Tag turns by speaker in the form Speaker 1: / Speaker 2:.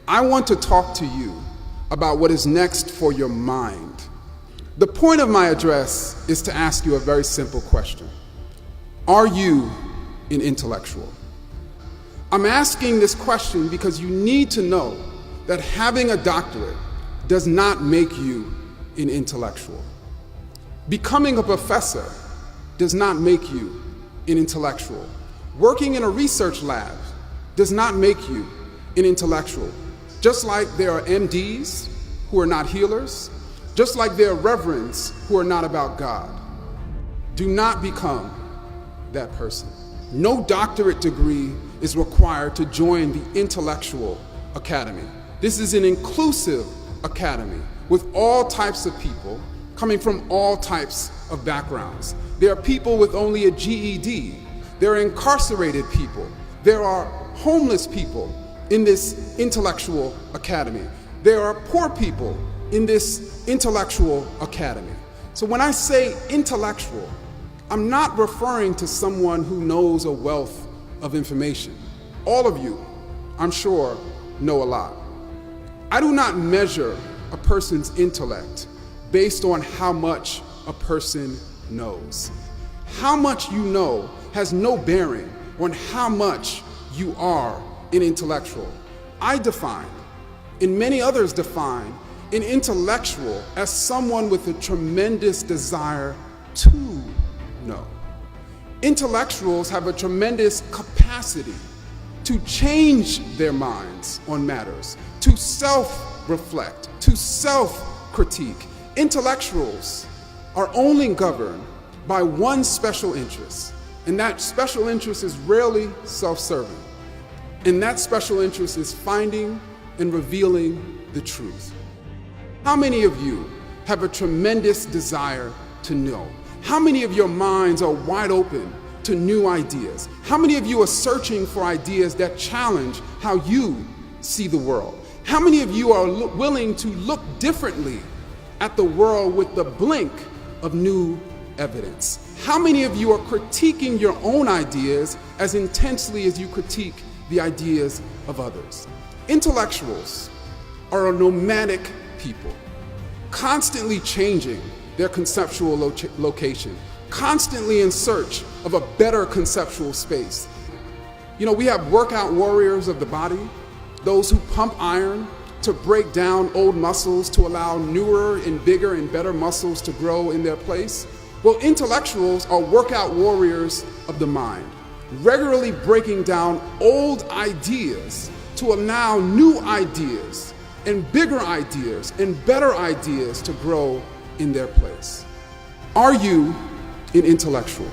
Speaker 1: I want to talk to you about what is next for your mind. The point of my address is to ask you a very simple question. Are you an intellectual? I'm asking this question because you need to know that having a doctorate does not make you an intellectual. Becoming a professor does not make you an intellectual. Working in a research lab does not make you an intellectual. Just like there are MDs who are not healers, just like there are reverends who are not about God. Do not become that person. No doctorate degree is required to join the Intellectual Academy. This is an inclusive academy with all types of people coming from all types of backgrounds. There are people with only a GED. There are incarcerated people. There are homeless people in this Intellectual Academy. There are poor people in this Intellectual Academy. So when I say intellectual, I'm not referring to someone who knows a wealth of information. All of you, I'm sure, know a lot. I do not measure a person's intellect based on how much a person knows. How much you know has no bearing on how much you are an intellectual. I define, and many others define, an intellectual as someone with a tremendous desire to know. Intellectuals have a tremendous capacity to change their minds on matters, to self-reflect, to self-critique. Intellectuals are only governed by one special interest, and that special interest is rarely self-serving. And that special interest is finding and revealing the truth. How many of you have a tremendous desire to know? How many of your minds are wide open to new ideas? How many of you are searching for ideas that challenge how you see the world? How many of you are willing to look differently at the world with the blink of new evidence? How many of you are critiquing your own ideas as intensely as you critique the ideas of others? Intellectuals are a nomadic people, constantly changing their conceptual location, constantly in search of a better conceptual space. You know, we have workout warriors of the body, those who pump iron to break down old muscles to allow newer and bigger and better muscles to grow in their place. Well, intellectuals are workout warriors of the mind, regularly breaking down old ideas to allow new ideas and bigger ideas and better ideas to grow in their place. Are you an intellectual?